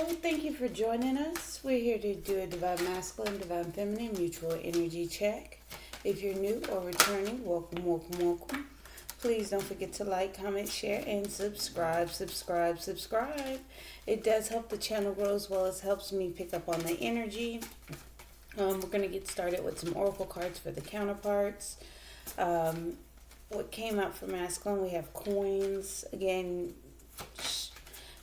Thank you for joining us. We're here to do a Divine Masculine, Divine Feminine mutual energy check. If you're new or returning, welcome, welcome, welcome. Please don't forget to like, comment, share, and subscribe. It does help the channel grow as well as helps me pick up on the energy. We're going to get started with some oracle cards for the counterparts. What came out for masculine, we have coins. Again,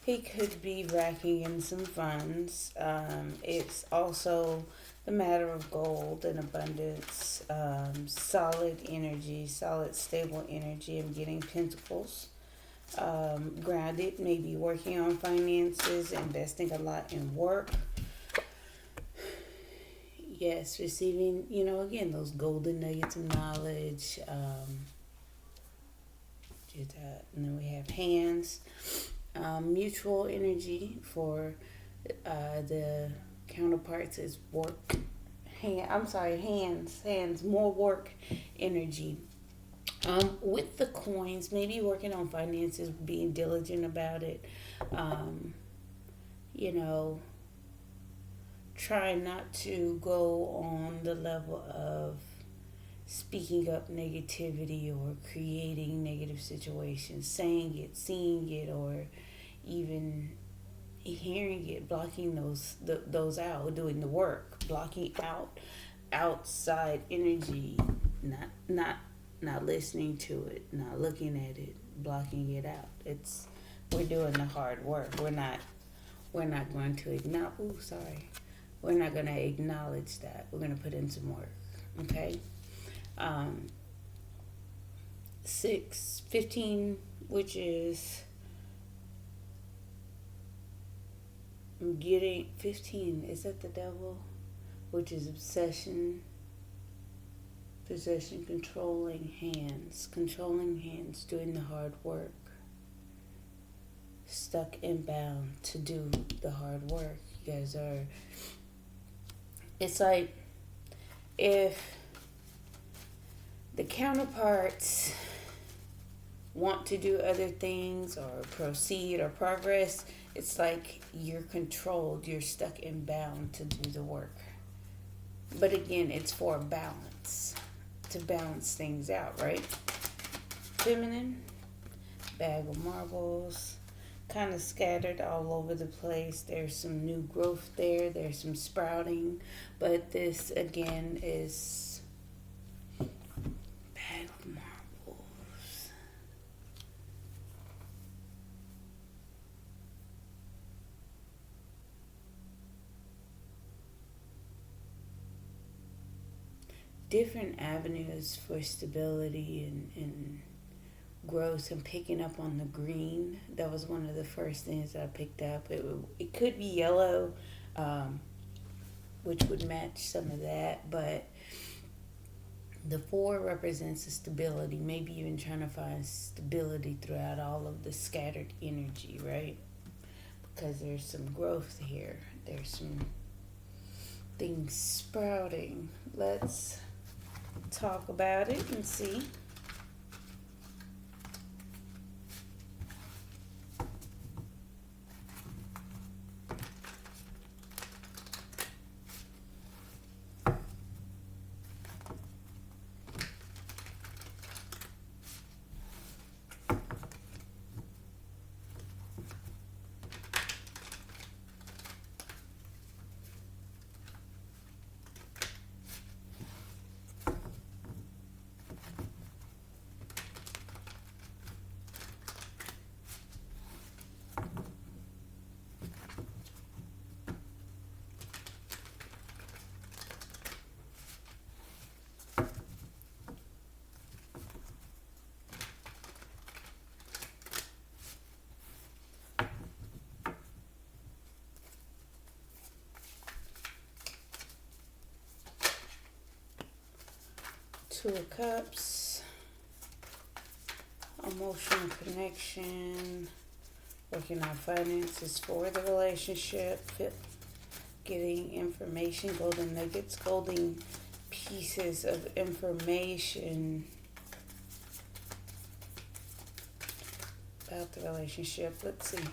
he could be racking in some funds. It's also the matter of gold and abundance, solid energy, solid, stable energy. I'm getting pentacles. Grounded, maybe working on finances, investing a lot in work. Yes, receiving, again, those golden nuggets of knowledge. Do that. And then we have hands. Mutual energy for the counterparts is work. Hands, more work energy. With the coins, maybe working on finances, being diligent about it. Try not to go on the level of speaking up negativity or creating negative situations, saying it, seeing it, or even hearing it, blocking those out, doing the work, blocking out outside energy, not listening to it, not looking at it, blocking it out. We're doing the hard work. We're not going to acknowledge. We're not going to acknowledge that. We're going to put in some work. Okay. 15, which is I'm getting 15. Is that the devil? Which is obsession, possession, controlling hands, doing the hard work, stuck and bound to do the hard work. You guys are. It's like if the counterparts want to do other things or proceed or progress, it's like you're controlled, you're stuck and bound to do the work. But again, it's for balance, to balance things out, right? Feminine, bag of marbles, kind of scattered all over the place. There's some new growth there, there's some sprouting, but this again is bag of marbles. Different avenues for stability and growth. And picking up on the green. That was one of the first things I picked up. It could be yellow, which would match some of that, but the 4 represents the stability. Maybe even trying to find stability throughout all of the scattered energy, right? Because there's some growth here. There's some things sprouting. Let's talk about it and see. Two of Cups, emotional connection, working on finances for the relationship, getting information, golden nuggets, golden pieces of information about the relationship. Let's see.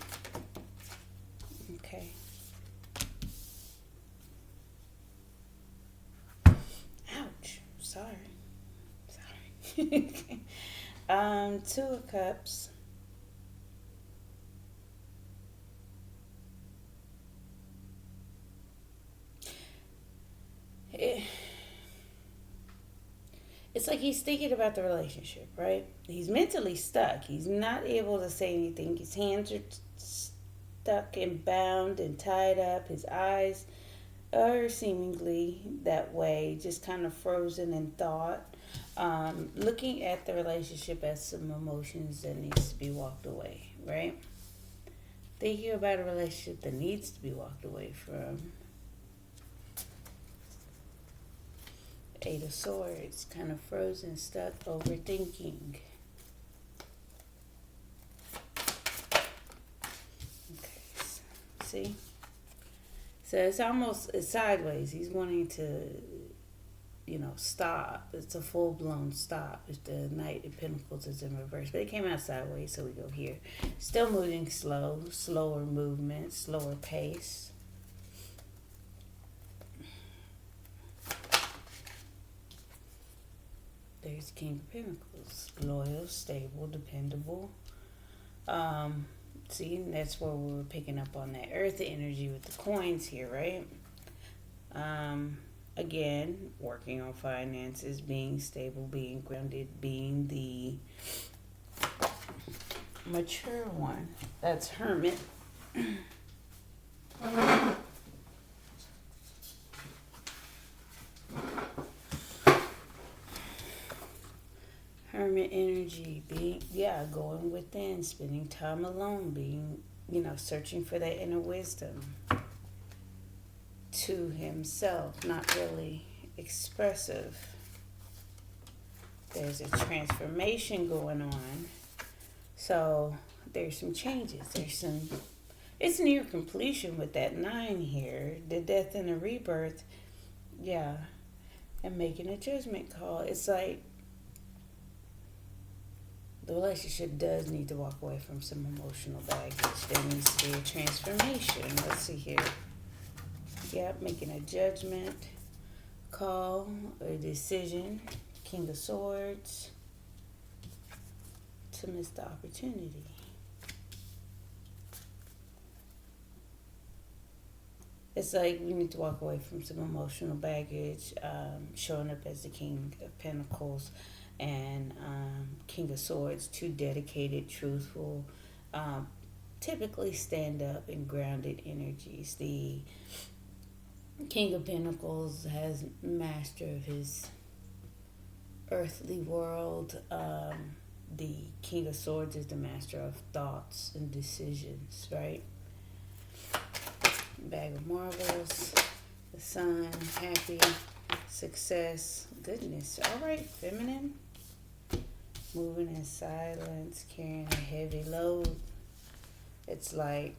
Okay. Two of Cups. It's like he's thinking about the relationship, right? He's mentally stuck. He's not able to say anything. His hands are stuck and bound and tied up. His eyes are seemingly that way, just kind of frozen in thought. Looking at the relationship as some emotions that needs to be walked away, right? Thinking about a relationship that needs to be walked away from. Eight of Swords, kind of frozen, stuck, overthinking. Okay, see? So it's sideways. He's wanting to, stop. It's a full-blown stop. It's the Knight of Pentacles is in reverse. But it came out sideways, so we go here. Still moving slower movement, slower pace. There's King of Pentacles. Loyal, stable, dependable. See, that's where we were picking up on that earth energy with the coins here, right? Again, working on finances, being stable, being grounded, being the mature one. That's Hermit. Hermit energy, going within, spending time alone, being, searching for that inner wisdom to himself, not really expressive. There's a transformation going on. So there's some changes. It's near completion with that 9 here. The death and the rebirth, and making a judgment call. It's like, the relationship does need to walk away from some emotional baggage. There needs to be a transformation. Let's see here. Yep, making a judgment call, a decision. King of Swords. To miss the opportunity. It's like we need to walk away from some emotional baggage, showing up as the King of Pentacles and King of Swords, two dedicated, truthful, typically stand up and grounded energies. The King of Pentacles has master of his earthly world. The King of Swords is the master of thoughts and decisions, right? Bag of Marbles, the Sun, happy, success, goodness. All right, feminine. Moving in silence, carrying a heavy load. It's like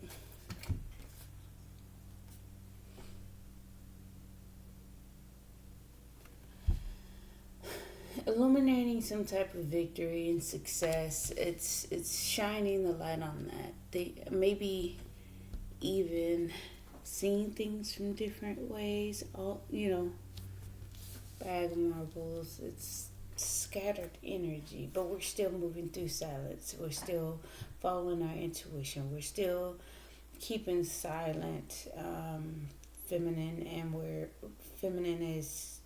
illuminating some type of victory and success. It's shining the light on that. They maybe even seeing things from different ways. All bag of marbles. It's scattered energy, but we're still moving through silence. We're still following our intuition. We're still keeping silent, feminine, and feminine is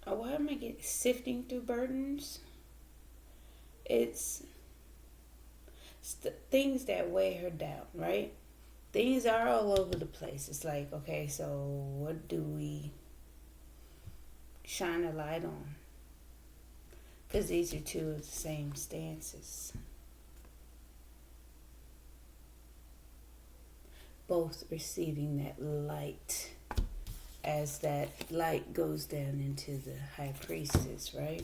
why am I getting sifting through burdens? It's things that weigh her down, right? Things are all over the place. It's like, okay, so what do we shine a light on? Because these are two of the same stances. Both receiving that light as that light goes down into the High Priestess, right?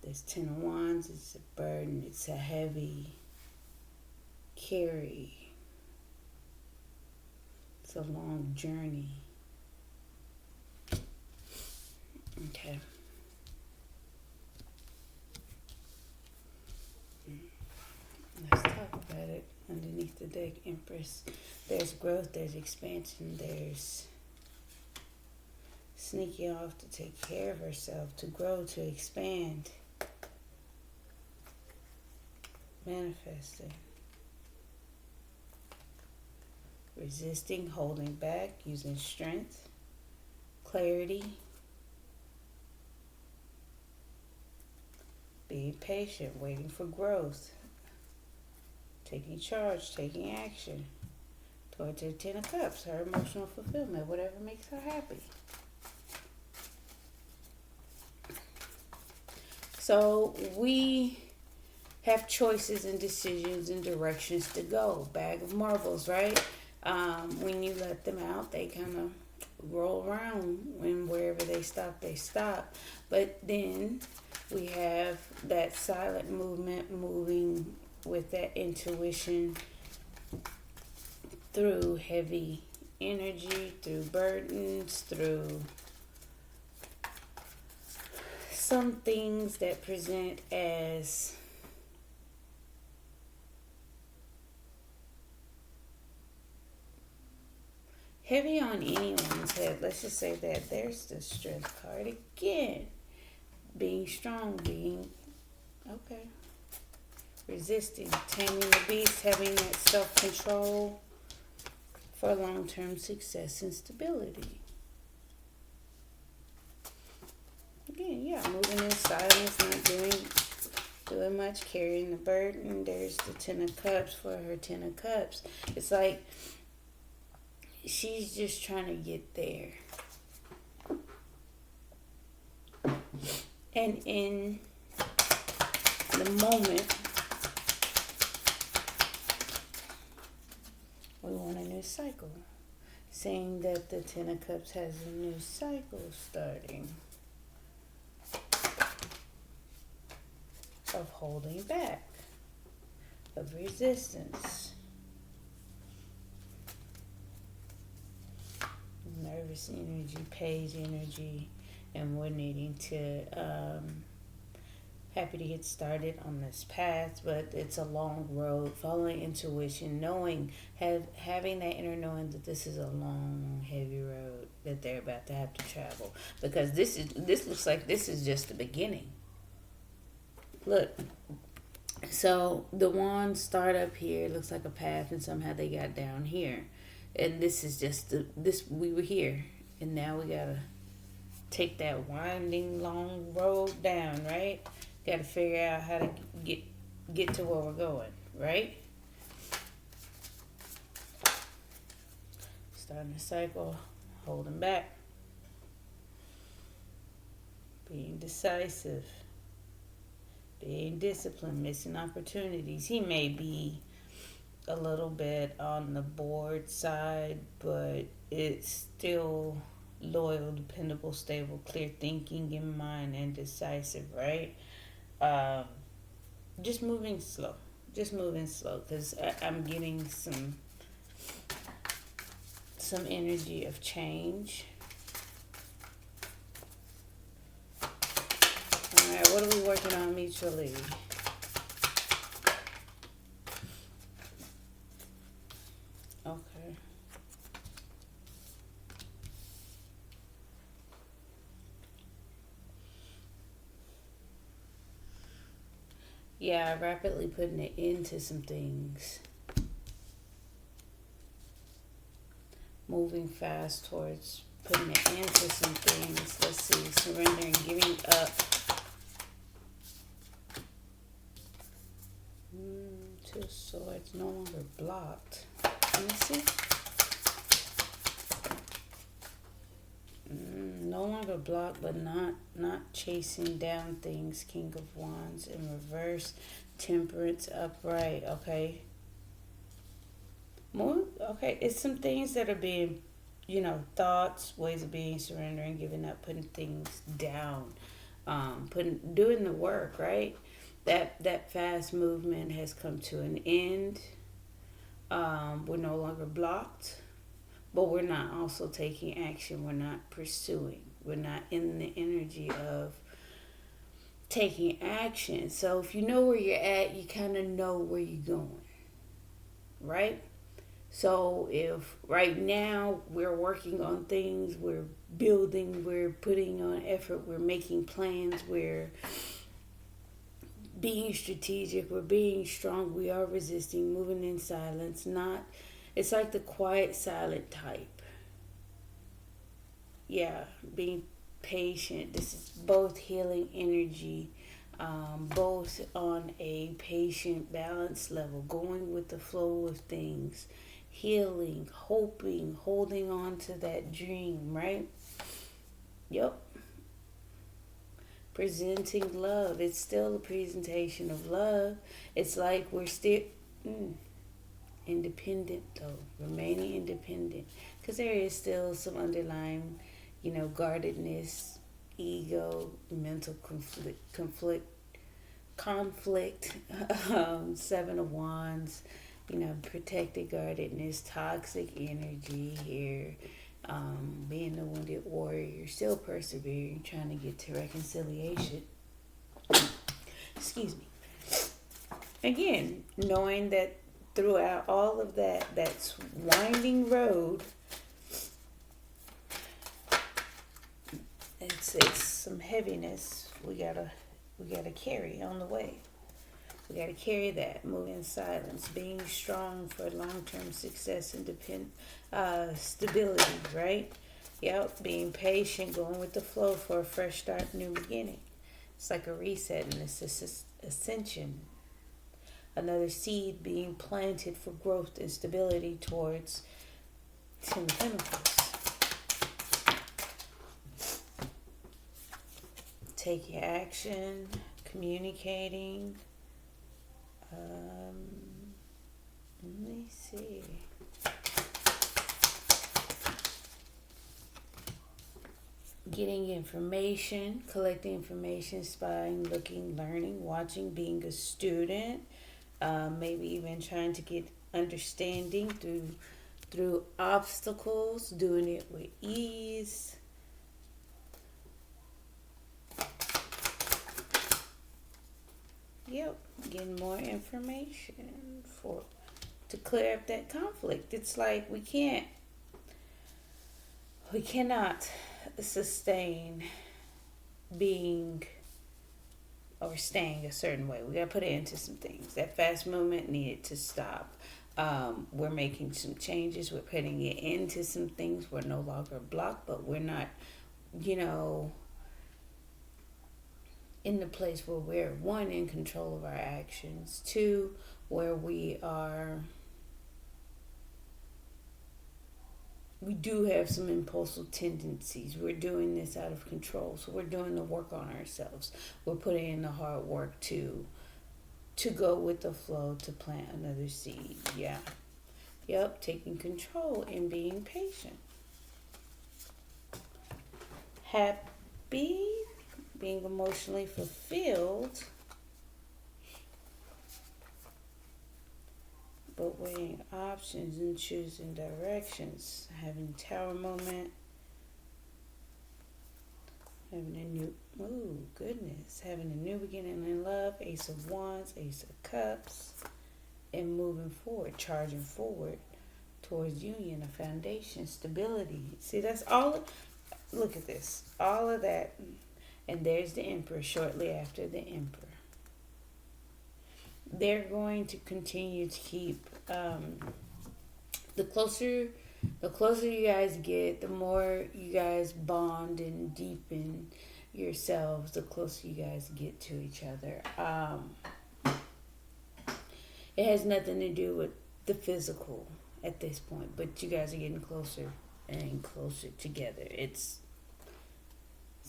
There's 10 of Wands. It's a burden. It's a heavy carry. It's a long journey. Okay. underneath the deck, Empress. There's growth, there's expansion, there's sneaking off to take care of herself, to grow, to expand, manifesting, resisting, holding back, using strength, clarity, being patient, waiting for growth, taking charge, taking action towards her Ten of Cups, her emotional fulfillment, whatever makes her happy. So we have choices and decisions and directions to go. Bag of marbles, right? When you let them out, they kind of roll around, and wherever they stop, they stop. But then we have that silent movement, moving with that intuition through heavy energy, through burdens, through some things that present as heavy on anyone's head. Let's just say that. There's the Strength card again. Being strong, being okay. Resisting, taming the beast, having that self-control for long-term success and stability. Again, yeah, moving in silence, not doing much, carrying the burden. There's the Ten of Cups for her Ten of Cups. It's like she's just trying to get there. And in the moment, we want a new cycle. Saying that the Ten of Cups has a new cycle starting. Of holding back. Of resistance. Nervous energy, page energy, and we're needing to happy to get started on this path, but it's a long road. Following intuition, knowing, having that inner knowing that this is a long, heavy road that they're about to have to travel, because this looks like this is just the beginning. Look, so the wands start up here. It looks like a path, and somehow they got down here. And this is just we were here, and now we gotta take that winding long road down, right? Gotta figure out how to get to where we're going, right? Starting the cycle, holding back, being decisive, being disciplined, missing opportunities. He may be a little bit on the bored side, but it's still loyal, dependable, stable, clear thinking in mind, and decisive, right? Just moving slow, because I'm getting some energy of change. All right, what are we working on mutually? Okay. Yeah, rapidly putting it into some things. Moving fast towards putting it into some things. Let's see. Surrendering, giving up. Two of Swords, no longer blocked. Let me see. No longer blocked, but not chasing down things. King of Wands in reverse. Temperance upright. Okay. More. Okay. It's some things that are being, thoughts, ways of being, surrendering, giving up, putting things down, doing the work. Right. That fast movement has come to an end. We're no longer blocked. But we're not also taking action. We're not pursuing. We're not in the energy of taking action. So if you know where you're at, you kind of know where you're going. right? So if right now we're working on things, we're building, we're putting on effort, we're making plans, we're being strategic, we're being strong, we are resisting, moving in silence, not, it's like the quiet, silent type. Yeah, being patient. This is both healing energy, both on a patient balance level, going with the flow of things, healing, hoping, holding on to that dream, right? Yep. Presenting love. It's still a presentation of love. It's like we're still independent, though, remaining independent, because there is still some underlying, guardedness, ego, mental conflict, Seven of Wands, protected guardedness, toxic energy here, being the wounded warrior, still persevering, trying to get to reconciliation. Excuse me. Again, knowing that throughout all of that's winding road, it's some heaviness we gotta carry on the way. We gotta carry that, moving in silence, being strong for long-term success and stability, right? Yep, being patient, going with the flow for a fresh start, new beginning. It's like a reset and it's ascension. Another seed being planted for growth and stability towards Ten of Pentacles. Taking action, communicating. Let me see. Getting information, collecting information, spying, looking, learning, watching, being a student, maybe even trying to get understanding through obstacles, doing it with ease. Yep, getting more information to clear up that conflict. It's like we cannot sustain being or staying a certain way. We gotta put it into some things. That fast movement needed to stop. We're making some changes. We're putting it into some things. We're no longer blocked, but we're not, in the place where we're, one, in control of our actions, two, where we do have some impulsive tendencies. We're doing this out of control, so we're doing the work on ourselves. We're putting in the hard work to go with the flow, to plant another seed. Yeah. Yep, taking control and being patient. Happy, being emotionally fulfilled, but weighing options and choosing directions. Having Tower moment, having a new, having a new beginning in love, Ace of Wands, Ace of Cups, and moving forward, charging forward towards union, a foundation, stability. See, that's all. Look at this, all of that. And there's the Emperor shortly after the Emperor. They're going to continue to keep, the closer you guys get, the more you guys bond and deepen yourselves, the closer you guys get to each other. It has nothing to do with the physical at this point, but you guys are getting closer and closer together. It's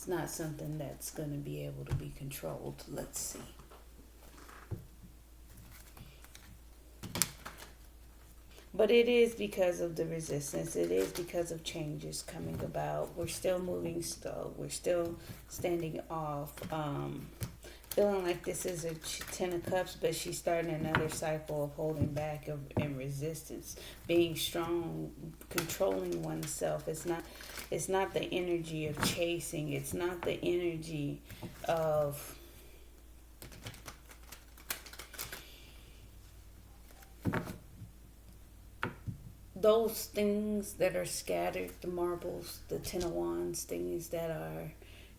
not something that's going to be able to be controlled. Let's see. But it is because of the resistance. It is because of changes coming about. We're still moving slow. We're still standing off. Feeling like this is a Ten of Cups, but she's starting another cycle of holding back and resistance. Being strong, controlling oneself. It's not the energy of chasing. It's not the energy of those things that are scattered, the marbles, the Ten of Wands, things that are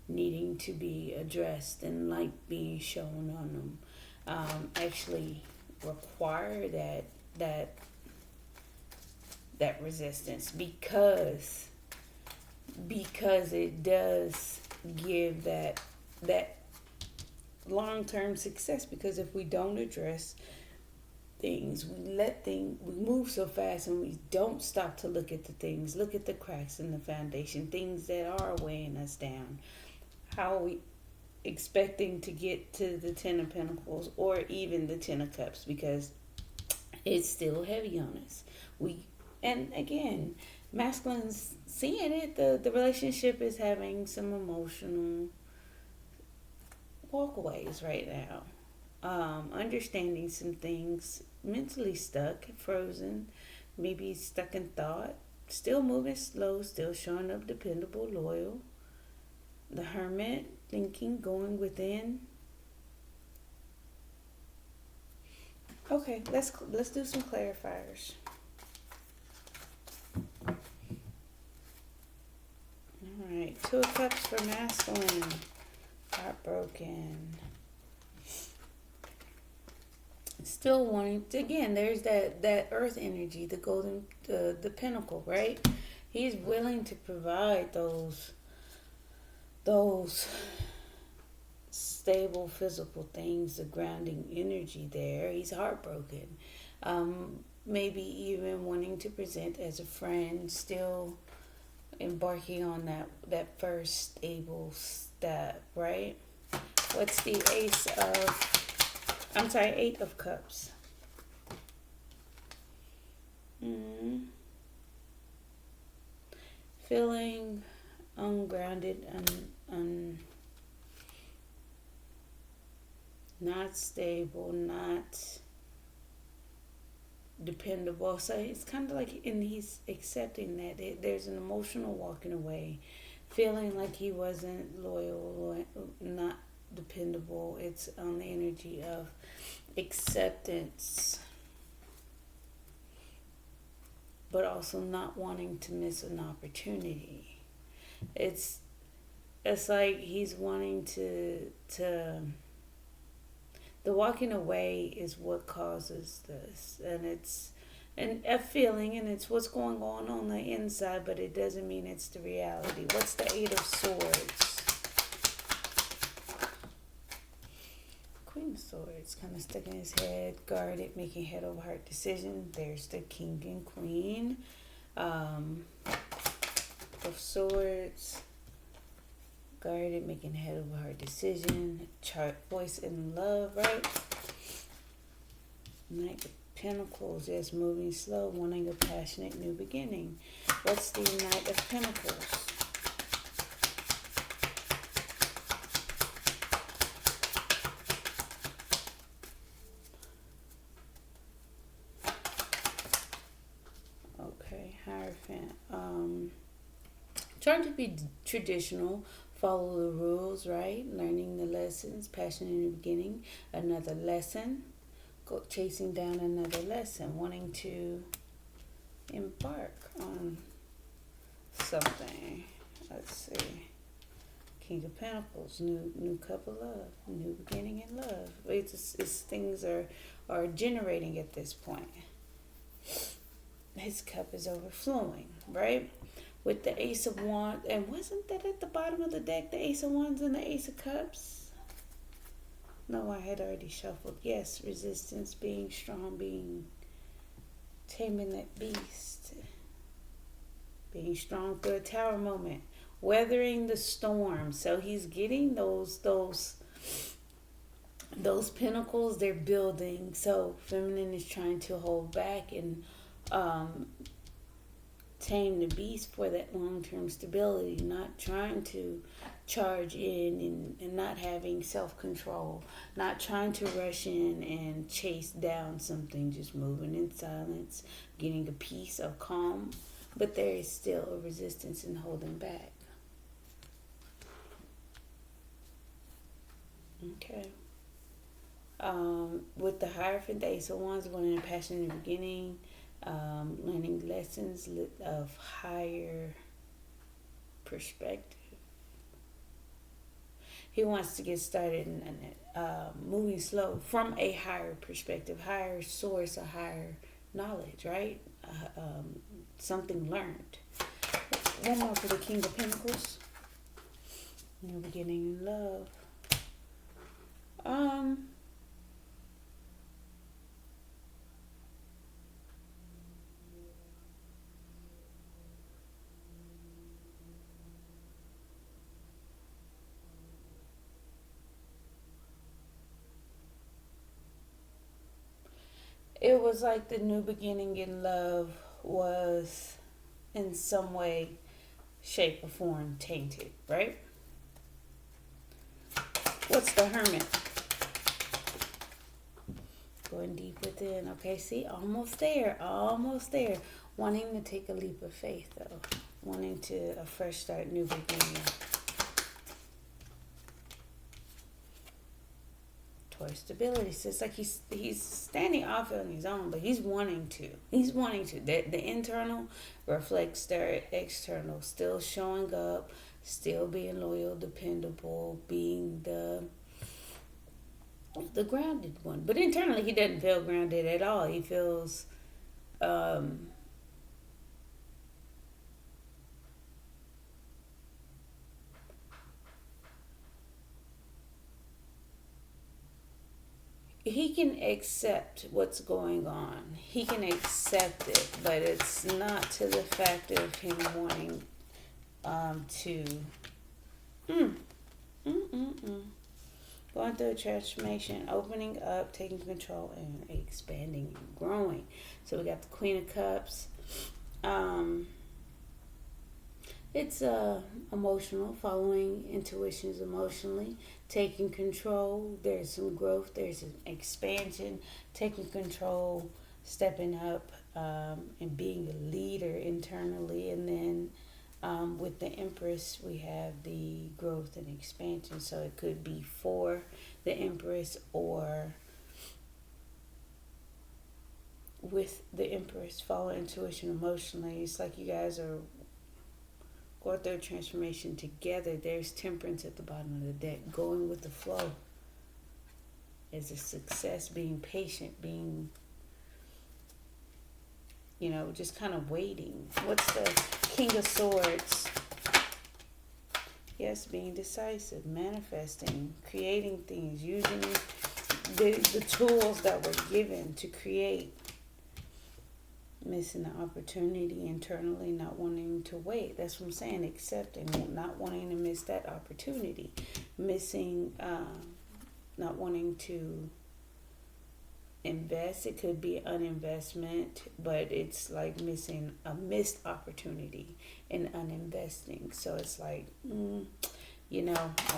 needing to be addressed and light being shown on them, actually require that that resistance, because it does give that long-term success. Because if we don't address things, we move so fast, and we don't stop to look at the things, look at the cracks in the foundation, things that are weighing us down. How are we expecting to get to the Ten of Pentacles or even the Ten of Cups? Because it's still heavy on us. And again, masculine's seeing it. The relationship is having some emotional walkaways right now. Understanding some things, mentally stuck, frozen, maybe stuck in thought, still moving slow, still showing up dependable, loyal. The Hermit, thinking, going within. Okay, let's do some clarifiers. All right, Two of Cups for masculine, heartbroken. Still wanting to, again, there's that earth energy, the golden, the pinnacle, right? He's willing to provide those stable physical things, the grounding energy there. He's heartbroken. Maybe even wanting to present as a friend, still embarking on that first stable step, right? What's the Eight of Cups. Feeling ungrounded, not stable, not dependable. So it's kind of like, and he's accepting that there's an emotional walking away, feeling like he wasn't loyal, not dependable. It's on the energy of acceptance, but also not wanting to miss an opportunity. It's like he's wanting to the walking away is what causes this, and it's a feeling, and it's what's going on the inside, but it doesn't mean it's the reality. What's the Eight of Swords? Queen of Swords, kind of stuck in his head, guarded, making head over heart decision. There's the King and Queen of Swords, guarded, making head over heart decision. Chart, voice in love, right? Knight of Pentacles, just moving slow, wanting a passionate new beginning. What's the Knight of Pentacles? Okay, Hierophant. Trying to be traditional, follow the rules, right? Learning the lessons, passion in the beginning, another lesson, go chasing down another lesson, wanting to embark on something. Let's see. King of Pentacles, new cup of love, new beginning in love. It's things are generating at this point. His cup is overflowing, right? With the Ace of Wands, and wasn't that at the bottom of the deck, the Ace of Wands and the Ace of Cups? No, I had already shuffled. Yes, resistance, being strong, taming that beast, being strong through a tower moment, weathering the storm. So he's getting those pinnacles, they're building. So feminine is trying to hold back and tame the beast for that long-term stability, not trying to charge in and not having self-control, not trying to rush in and chase down something, just moving in silence, getting a peace of calm, but there is still a resistance and holding back. Okay. With the Hierophant, the Ace of Wands, wanting a passion in the beginning, learning lessons of higher perspective. He wants to get started in moving slow from a higher perspective, higher source, a higher knowledge, right? Something learned. One more for the King of Pentacles. New beginning in love. It was like the new beginning in love was in some way, shape, or form tainted, right? What's the Hermit? Going deep within. Okay, see, almost there, almost there. Wanting to take a leap of faith, though. Wanting to a fresh start, new beginning. Towards stability. So it's like he's standing off on his own, but he's wanting to. He's wanting to. The internal reflects their external. Still showing up, still being loyal, dependable, being the grounded one. But internally, he doesn't feel grounded at all. He feels he can accept what's going on. He can accept it, but it's not to the fact of him wanting to going through a transformation, opening up, taking control, and expanding and growing. So we got the Queen of Cups. It's emotional, following intuitions emotionally, taking control. There's some growth, there's an expansion, taking control, stepping up, and being a leader internally. And then with the Empress, we have the growth and expansion. So it could be for the Empress or with the Empress, follow intuition emotionally. It's like you guys are going through a transformation together. There's Temperance at the bottom of the deck. Going with the flow is a success. Being patient, being, just kind of waiting. What's the King of Swords? Yes, being decisive, manifesting, creating things, using the tools that were given to create. Missing the opportunity internally, not wanting to wait. That's what I'm saying. Accepting, not wanting to miss that opportunity. Missing, not wanting to invest. It could be an investment, but it's like missing a missed opportunity in uninvesting. So it's like, I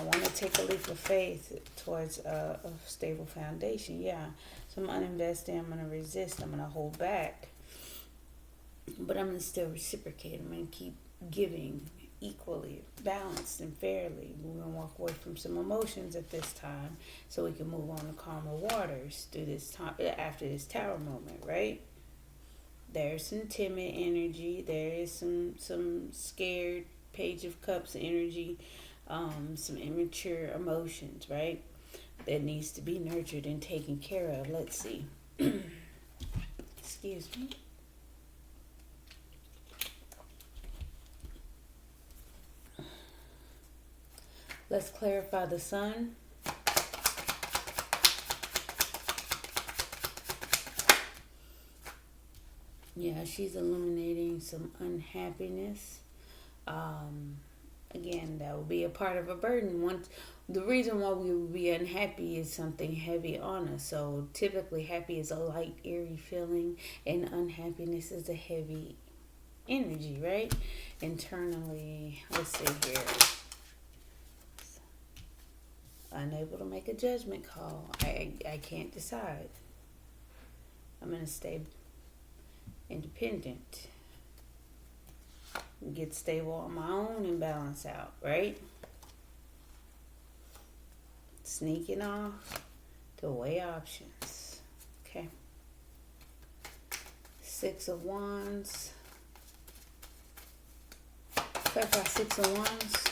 want to take a leap of faith towards a stable foundation. Yeah. So I'm uninvesting. I'm going to resist. I'm going to hold back. But I'm going to still reciprocate. I'm going to keep giving equally, balanced and fairly. We're going to walk away from some emotions at this time so we can move on to calmer waters through this time, after this tower moment, right? There's some timid energy. There is some scared Page of Cups energy, some immature emotions, right? That needs to be nurtured and taken care of. Let's see. Excuse me. Let's clarify the Sun. Yeah, she's illuminating some unhappiness. Again, that will be a part of a burden. The reason why we would be unhappy is something heavy on us. So typically happy is a light, airy feeling, and unhappiness is a heavy energy, right? Internally, let's see here. Unable to make a judgment call. I can't decide. I'm going to stay independent. Get stable on my own and balance out, right? Sneaking off to weigh options. Okay. Six of Wands. Clarify Six of Wands.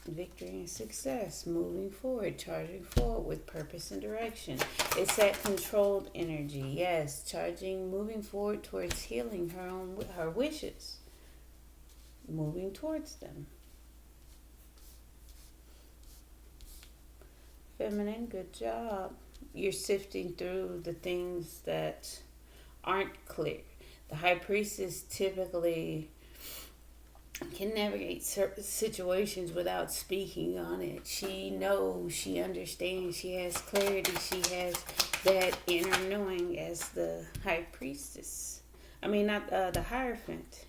Victory and success, moving forward, charging forward with purpose and direction. It's that controlled energy. Yes, charging, moving forward towards healing her wishes. Moving towards them. Feminine, good job. You're sifting through the things that aren't clear. The High Priestess typically can navigate certain situations without speaking on it. She knows, she understands, she has clarity, she has that inner knowing as the High Priestess. I mean, not the Hierophant.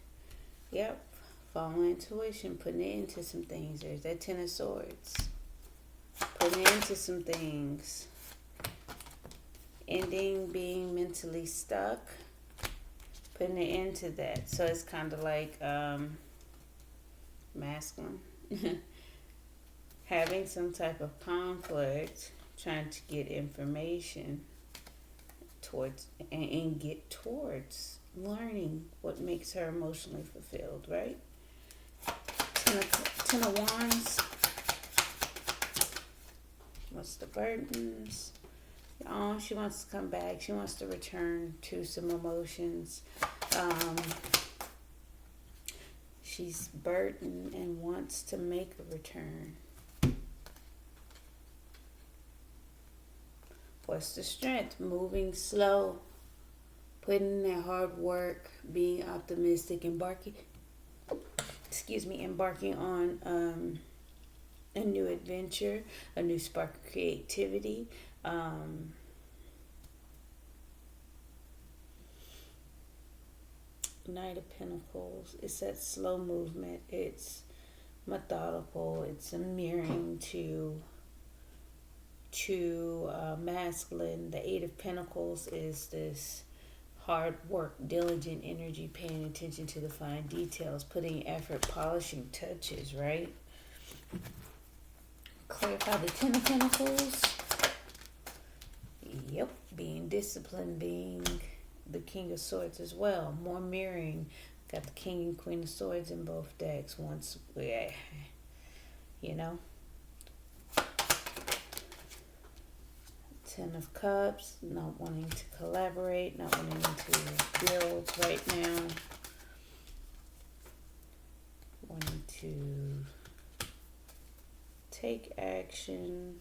Yep. Following intuition, putting it into some things. There's that Ten of Swords. Putting it into some things. Ending being mentally stuck. Putting it into that. So it's kind of like masculine. Having some type of conflict. Trying to get information towards and get towards learning what makes her emotionally fulfilled, right? Ten of Wands. What's the burdens? Oh, she wants to come back. She wants to return to some emotions. She's burdened and wants to make a return. What's the strength? Moving slow. Putting in that hard work. Being optimistic. Embarking on a new adventure. A new spark of creativity. Knight of Pentacles. It's that slow movement. It's methodical. It's a mirroring to masculine. The Eight of Pentacles is this hard work, diligent energy, paying attention to the fine details, putting effort, polishing touches, right? Clarify the Ten of Pentacles. Yep, being disciplined, being the King of Swords as well. More mirroring. Got the King and Queen of Swords in both decks. Once, you know. Ten of Cups. Not wanting to collaborate. Not wanting to build right now. Wanting to take action.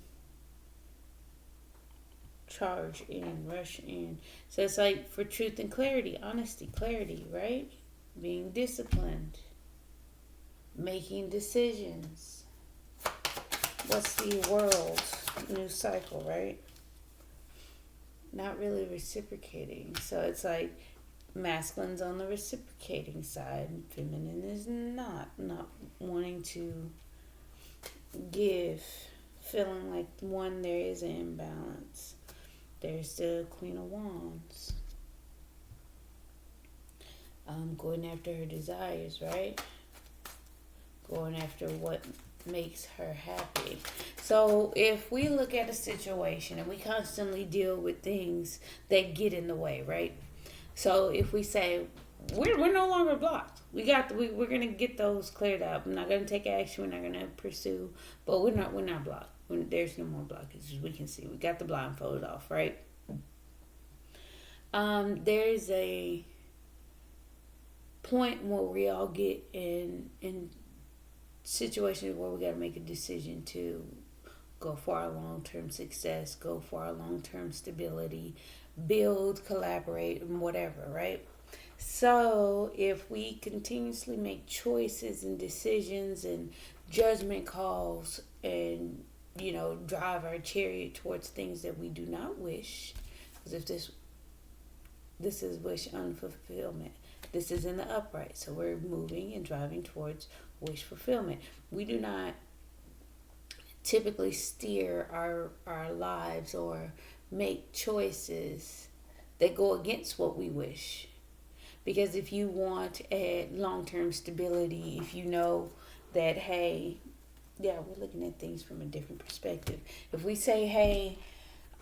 Charge in, rush in. So it's like for truth and clarity, honesty, clarity, right? Being disciplined, making decisions. What's the world? New cycle, right? Not really reciprocating. So it's like masculine's on the reciprocating side, feminine is not wanting to give, feeling like one, there is an imbalance. There's the Queen of Wands. Going after her desires, right? Going after what makes her happy. So if we look at a situation and we constantly deal with things that get in the way, right? So if we say we're no longer blocked, we're gonna get those cleared up. We're not gonna take action. We're not gonna pursue, but we're not blocked. There's no more blockages. We can see we got the blindfold off, right? There's a point where we all get in situations where we got to make a decision to go for our long-term success, go for our long-term stability, build, collaborate, and whatever, right? So if we continuously make choices and decisions and judgment calls and, drive our chariot towards things that we do not wish, because if this is wish unfulfillment. This is in the upright. So we're moving and driving towards wish fulfillment. We do not typically steer our lives or make choices that go against what we wish. Because if you want a long-term stability, if you know that, hey, we're looking at things from a different perspective. If we say, hey,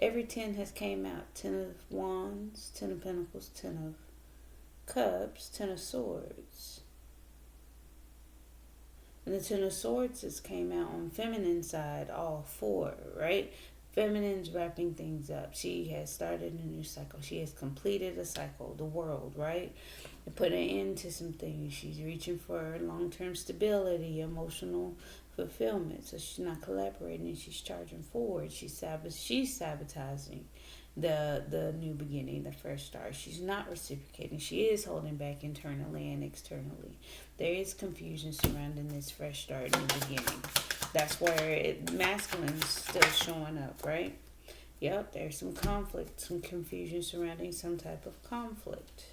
Every 10 has came out. 10 of Wands, 10 of Pentacles, 10 of Cups, 10 of Swords. And the 10 of Swords has came out on feminine side, all 4, right? Feminine's wrapping things up. She has started a new cycle. She has completed a cycle, the world, right? And put an end to some things. She's reaching for long-term stability, emotional fulfillment. So she's not collaborating. She's charging forward. She's sabotaging the new beginning, the fresh start. She's not reciprocating. She is holding back internally and externally. There is confusion surrounding this fresh start, new beginning. That's where masculine's still showing up, right? Yep, there's some conflict, some confusion surrounding some type of conflict.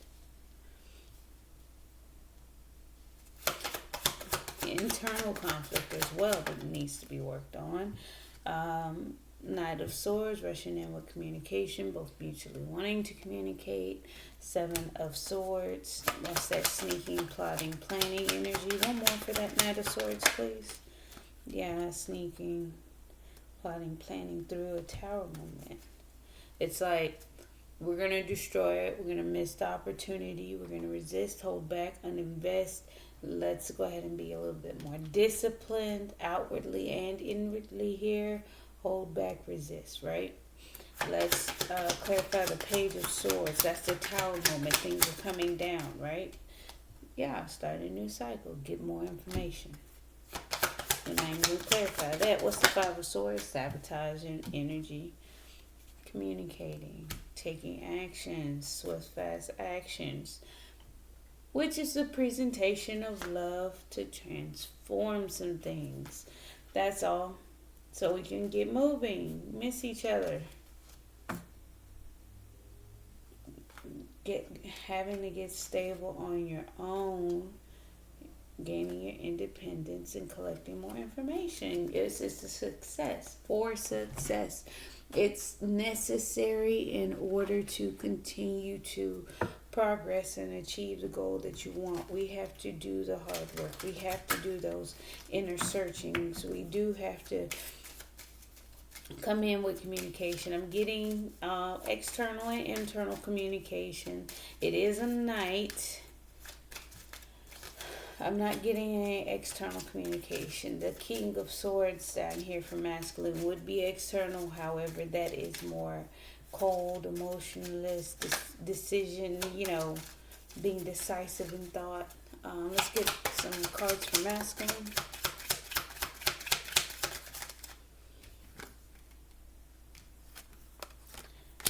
Internal conflict as well that needs to be worked on. Knight of Swords, rushing in with communication, both mutually wanting to communicate. 7 of Swords, that's that sneaking, plotting, planning energy. One more for that Knight of Swords, please. Yeah, sneaking, plotting, planning through a Tower moment. It's like, we're going to destroy it. We're going to miss the opportunity. We're going to resist, hold back, uninvest. Let's go ahead and be a little bit more disciplined outwardly and inwardly here. Hold back, resist, right? Let's clarify the Page of Swords. That's the Tower moment. Things are coming down, right? Yeah, start a new cycle. Get more information. And I will clarify that. What's the 5 of Swords? Sabotaging energy, communicating, taking actions, swift, fast actions, which is the presentation of love to transform some things. That's all. So we can get moving, miss each other. Having to get stable on your own, gaining your independence and collecting more information. It's a success. For success. It's necessary in order to continue to progress and achieve the goal that you want. We have to do the hard work. We have to do those inner searchings. We do have to come in with communication. I'm getting external and internal communication. It is a night. I'm not getting any external communication. The King of Swords down here for masculine would be external. However, that is more cold, emotionless, decision, being decisive in thought. Let's get some cards for masculine.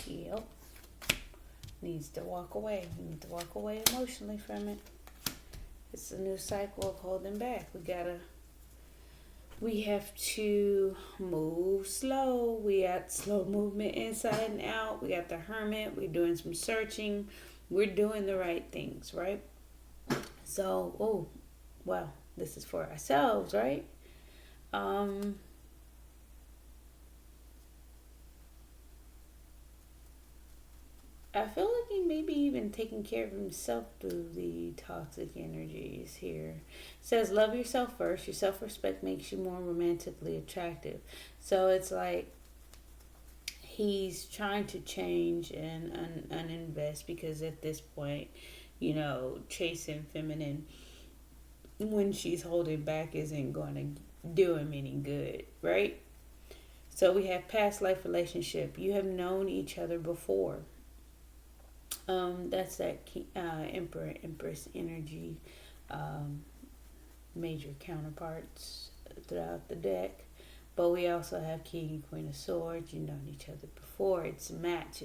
Yep. Needs to walk away. We need to walk away emotionally from it. It's a new cycle of holding back. We have to move slow. We got slow movement inside and out. We got the Hermit. We're doing some searching. We're doing the right things, right? So, this is for ourselves, right? I feel like he may be even taking care of himself through the toxic energies here. It says, love yourself first. Your self-respect makes you more romantically attractive. So it's like he's trying to change and uninvest because at this point, chasing feminine when she's holding back isn't going to do him any good, right? So we have past life relationship. You have known each other before. That's that Emperor, Empress energy, major counterparts throughout the deck. But we also have King and Queen of Swords. You've known each other before. It's a match.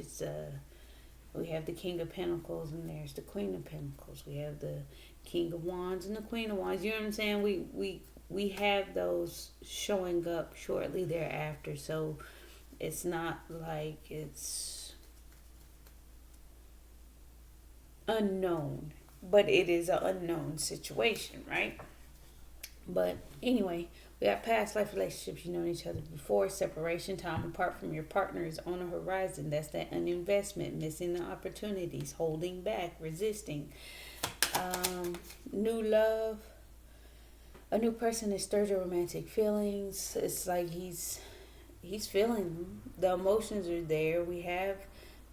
We have the King of Pentacles and there's the Queen of Pentacles. We have the King of Wands and the Queen of Wands. You know what I'm saying? We have those showing up shortly thereafter. So it's not like it's unknown, but it is an unknown situation, right? But anyway, we got past life relationships. You know each other before. Separation, time apart from your partner is on the horizon. That's that uninvestment, missing the opportunities, holding back, resisting. New love. A new person has stirred your romantic feelings. It's like he's he's feeling them. The emotions are there. We have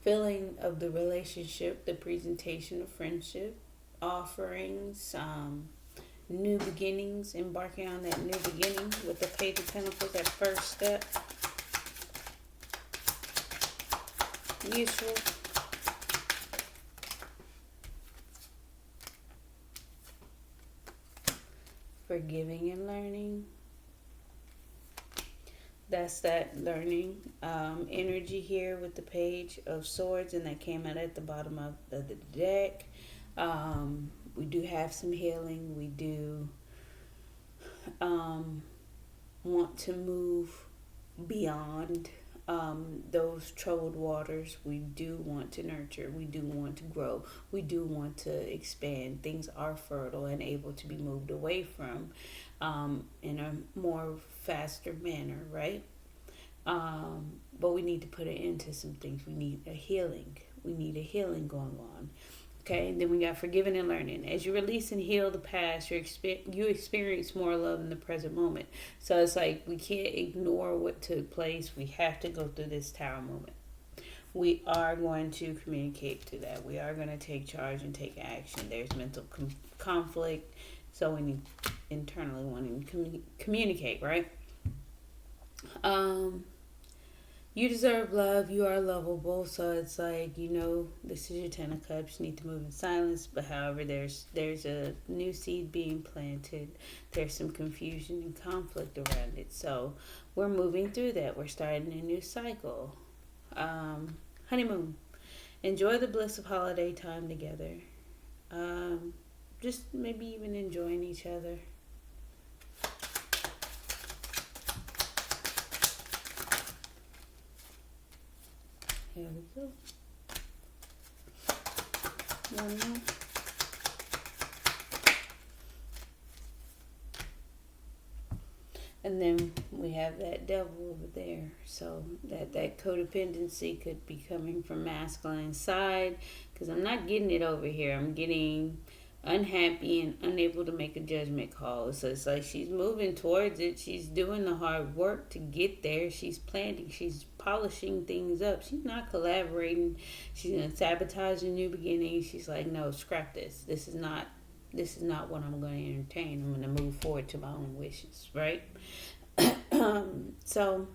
feeling of the relationship, the presentation of friendship, offerings, new beginnings, embarking on that new beginning with the Page of Pentacles, that first step. Useful. Forgiving and learning. That's that learning energy here with the Page of Swords, and that came out at the bottom of the deck. We do have some healing. We do want to move beyond those troubled waters. We do want to nurture. We do want to grow. We do want to expand. Things are fertile and able to be moved away from in a more faster manner, right? But we need to put an end to some things. We need a healing. We need a healing going on. Okay, then we got forgiving and learning. As you release and heal the past, you experience more love in the present moment. So it's like we can't ignore what took place. We have to go through this tower moment. We are going to communicate to that. We are going to take charge and take action. There's mental conflict. So we need internally wanting to communicate, right? You deserve love. You are lovable. So it's like, this is your Ten of Cups. You need to move in silence. But however, there's a new seed being planted. There's some confusion and conflict around it. So we're moving through that. We're starting a new cycle. Honeymoon. Enjoy the bliss of holiday time together. Just maybe even enjoying each other. Here we go. One more. And then we have that devil over there. So that codependency could be coming from masculine side. Because I'm not getting it over here. I'm getting unhappy and unable to make a judgment call. So it's like she's moving towards it. She's doing the hard work to get there. She's planting. She's polishing things up. She's not collaborating. She's going to sabotage a new beginning. She's like, no, scrap this. This is not what I'm going to entertain. I'm going to move forward to my own wishes, right? So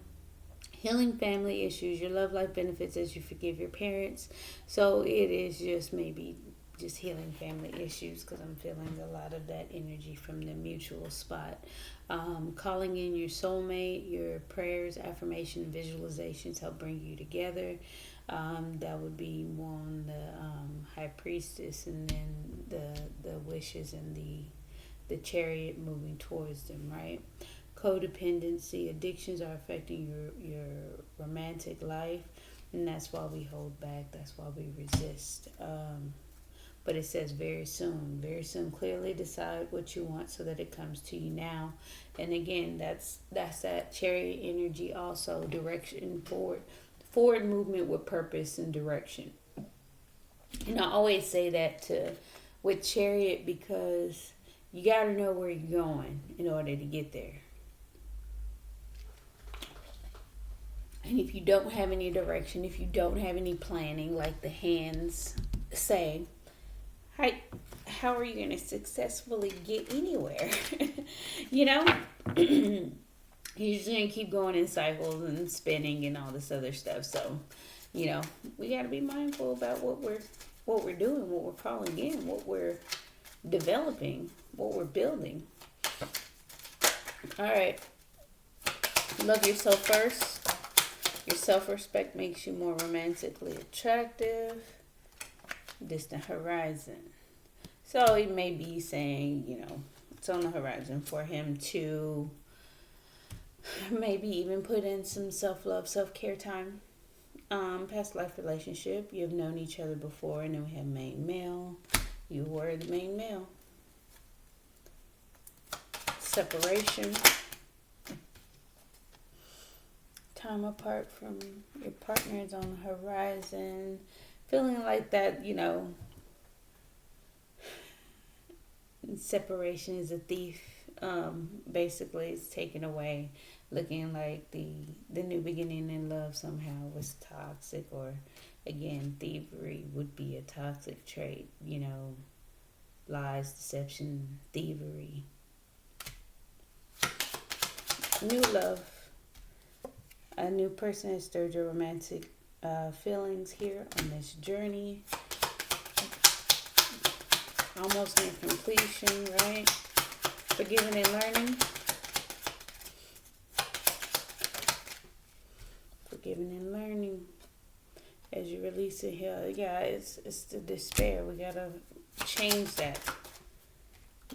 healing family issues. Your love life benefits as you forgive your parents. So it is just maybe just healing family issues, because I'm feeling a lot of that energy from the mutual spot. Calling in your soulmate. Your prayers, affirmation, visualizations help bring you together. That would be more on the High Priestess, and then the wishes and the Chariot moving towards them, right? Codependency. Addictions are affecting your romantic life, and that's why we hold back. That's why we resist. But it says very soon. Very soon. Clearly decide what you want so that it comes to you now. And again, that's that Chariot energy also. Direction forward. Forward movement with purpose and direction. And I always say that with Chariot, because you got to know where you're going in order to get there. And if you don't have any direction, if you don't have any planning, like the hands say, how are you going to successfully get anywhere? You're just going to keep going in cycles and spinning and all this other stuff. So, we got to be mindful about what we're doing, what we're calling in, what we're developing, what we're building. All right. Love yourself first. Your self-respect makes you more romantically attractive. Distant horizon. So he may be saying, it's on the horizon for him to maybe even put in some self-love, self-care time. Past life relationship. You have known each other before, and then we have main male. You were the main male. Separation. Time apart from your partner is on the horizon. Feeling like that, separation is a thief. Basically it's taken away, looking like the new beginning in love somehow was toxic, or again, thievery would be a toxic trait, lies, deception, thievery. New love. A new person has stirred your romantic feelings here on this journey. Almost near completion, right? Forgiving and learning. Forgiving and learning. As you release it here, yeah, it's the despair. We gotta change that.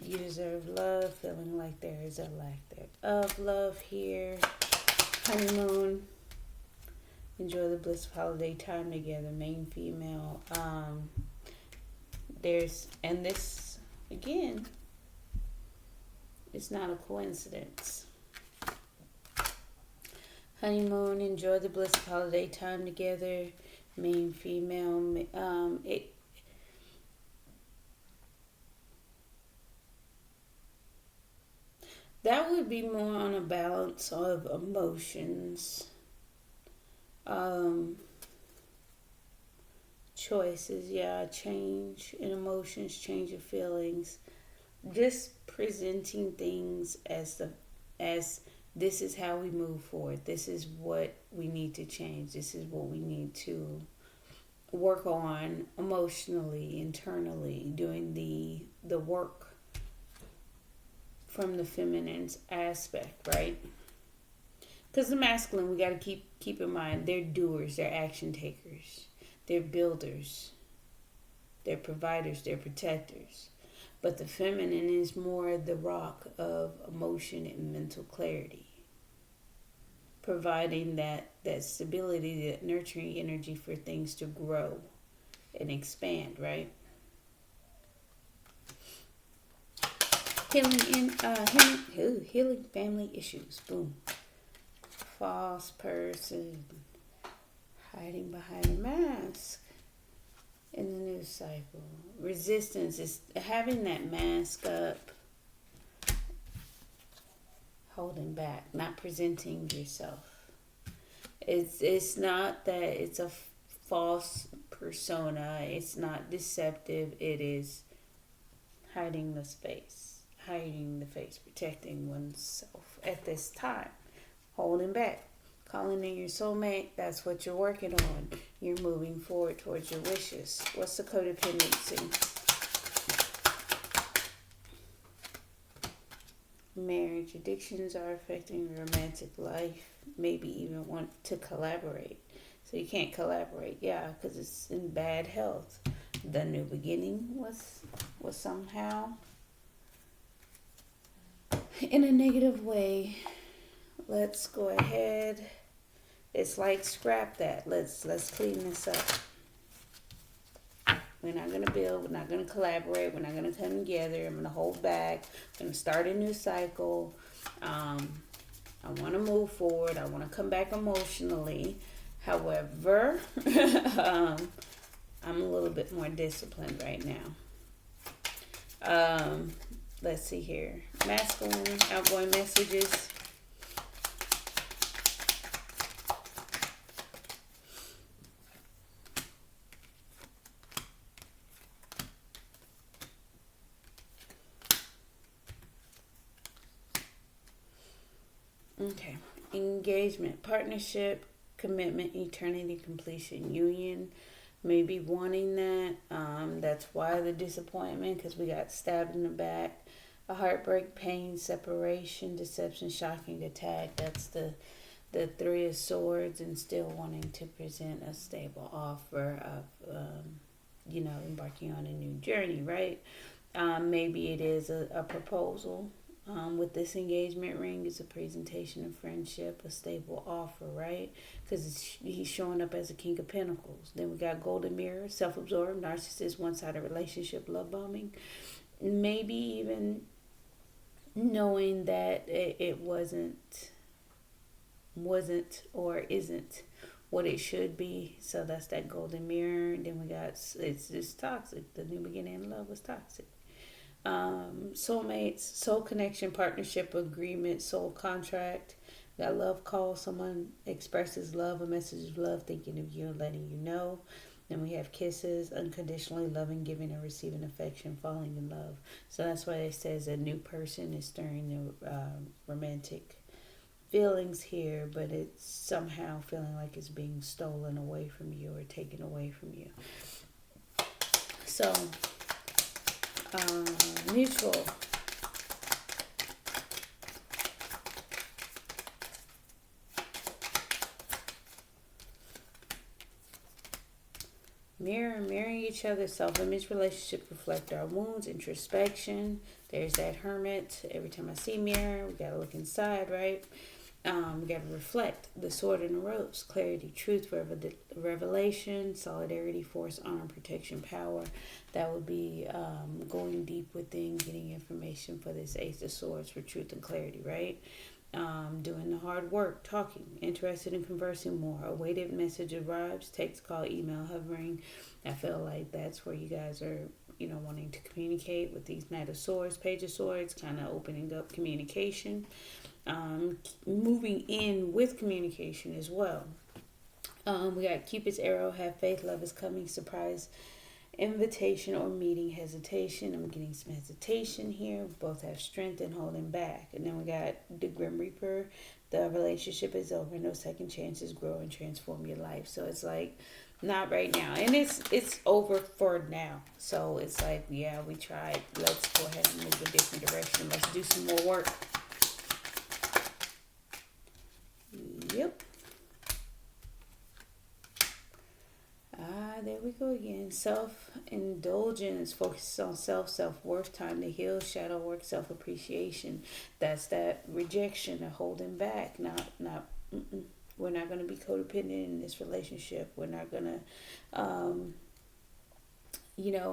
You deserve love, feeling like there is a lack thereof love here. Honeymoon. Enjoy the bliss of holiday time together. Main, female. And this again, it's not a coincidence. Honeymoon. Enjoy the bliss of holiday time together. Main, female. That would be more on a balance of emotions, choices, change in emotions, change of feelings, just presenting things as this is how we move forward. This is what we need to change. This is what we need to work on emotionally, internally, doing the work from the feminine's aspect, right? Because the masculine, we got to keep in mind, they're doers, they're action takers, they're builders, they're providers, they're protectors. But the feminine is more the rock of emotion and mental clarity, providing that stability, that nurturing energy for things to grow and expand, right? Healing family issues. Boom. False person hiding behind a mask in the news cycle. Resistance is having that mask up, holding back, not presenting yourself. It's not that it's a false persona. It's not deceptive. It is hiding the face, protecting oneself at this time, holding back, calling in your soulmate. That's what you're working on. You're moving forward towards your wishes. What's the codependency? Marriage. Addictions are affecting your romantic life. Maybe even want to collaborate. So you can't collaborate, because it's in bad health. The new beginning was somehow in a negative way. Let's go ahead. It's like scrap that. Let's clean this up. We're not gonna build. We're not gonna collaborate. We're not gonna come together. I'm gonna hold back. I'm gonna start a new cycle. I want to move forward. I want to come back emotionally. However, I'm a little bit more disciplined right now. Let's see here. Masculine, outgoing messages. Okay. Engagement, partnership, commitment, eternity, completion, union. Maybe wanting that. That's why the disappointment, because we got stabbed in the back. A heartbreak, pain, separation, deception, shocking attack. That's the Three of Swords, and still wanting to present a stable offer of, embarking on a new journey, right? Maybe it is a proposal. With this engagement ring, it's a presentation of friendship, a stable offer, right? Because he's showing up as a King of Pentacles. Then we got Golden Mirror, self-absorbed, narcissist, one-sided relationship, love bombing. Maybe even knowing that it wasn't or isn't what it should be. So that's that Golden Mirror. And then we got, it's just toxic. The new beginning in love was toxic. Soulmates, soul connection, partnership, agreement, soul contract. Got love call. Someone expresses love, a message of love, thinking of you and letting you know. Then we have kisses, unconditionally loving, giving and receiving affection, falling in love. So that's why it says a new person is stirring the romantic feelings here, but it's somehow feeling like it's being stolen away from you or taken away from you. So, mutual. Mirroring each other, self-image, relationship, reflect our wounds, introspection. There's that hermit. Every time I see mirror, we gotta look inside, right? We gotta reflect. The sword and the rose, clarity, truth, revelation, solidarity, force, honor, protection, power. That would be going deep within, getting information for this ace of swords for truth and clarity, right? Doing the hard work, talking, interested in conversing more. A weighted message arrives, text, call, email, hovering. I feel like that's where you guys are, wanting to communicate with these Knight of Swords, Page of Swords, kind of opening up communication. Moving in with communication as well. We got Cupid's arrow, have faith, love is coming, surprise, invitation or meeting, hesitation. I'm getting some hesitation here. We both have strength and holding back. And then we got the Grim Reaper. The relationship is over. No second chances. Grow and transform your life. So it's like, not right now. And it's over for now. So it's like, yeah, we tried. Let's go ahead and move a different direction. Let's do some more work. Yep. There we go again. Self-indulgence, focus on self-worth, time to heal, shadow work, self-appreciation. That's that rejection or holding back. We're not going to be codependent in this relationship. We're not going to,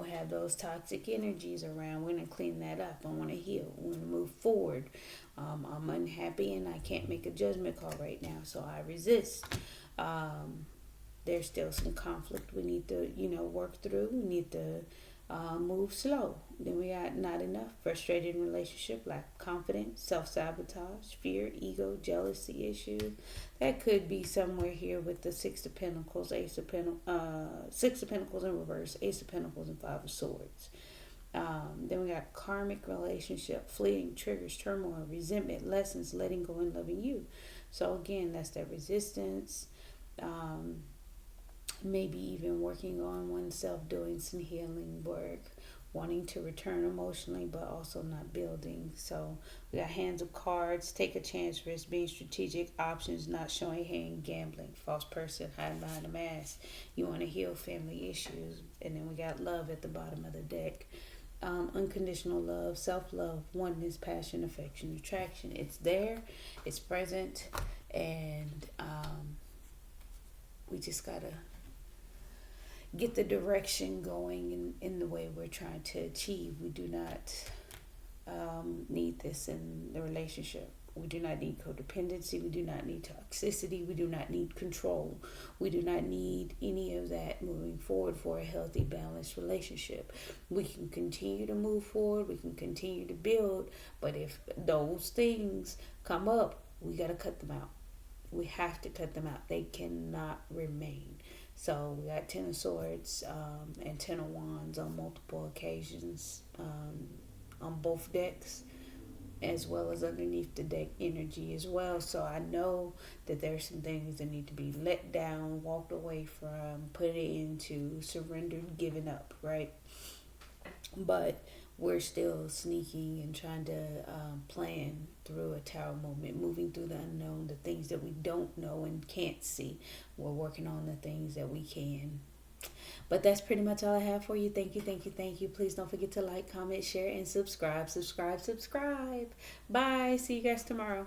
have those toxic energies around. We're going to clean that up. I want to heal. We're going to move forward. I'm unhappy and I can't make a judgment call right now, so I resist. There's still some conflict we need to, work through. We need to move slow. Then we got not enough, frustrated relationship, lack of confidence, self-sabotage, fear, ego, jealousy issues. That could be somewhere here with the Six of Pentacles, Six of Pentacles in reverse, Ace of Pentacles, and Five of Swords. Then we got karmic relationship, fleeting, triggers, turmoil, resentment, lessons, letting go and loving you. So again, that's that resistance. Maybe even working on oneself, doing some healing work, wanting to return emotionally, but also not building. So we got hands of cards, take a chance, risk, being strategic, options, not showing hand, gambling, false person, hiding behind a mask. You want to heal family issues. And then we got love at the bottom of the deck. Unconditional love, self-love, oneness, passion, affection, attraction. It's there, it's present, and we just gotta get the direction going in the way we're trying to achieve. We do not need this in the relationship. We do not need codependency. We do not need toxicity. We do not need control. We do not need any of that moving forward for a healthy, balanced relationship. We can continue to move forward. We can continue to build. But if those things come up, we got to cut them out. We have to cut them out. They cannot remain. So we got Ten of Swords and Ten of Wands on multiple occasions on both decks, as well as underneath the deck energy as well. So I know that there's some things that need to be let down, walked away from, put it into, surrendered, given up, right? But we're still sneaking and trying to plan through a tower moment, moving through the unknown, the things that we don't know and can't see. We're working on the things that we can. But that's pretty much all I have for you. Thank you, thank you, thank you. Please don't forget to like, comment, share, and subscribe. Bye. See you guys tomorrow.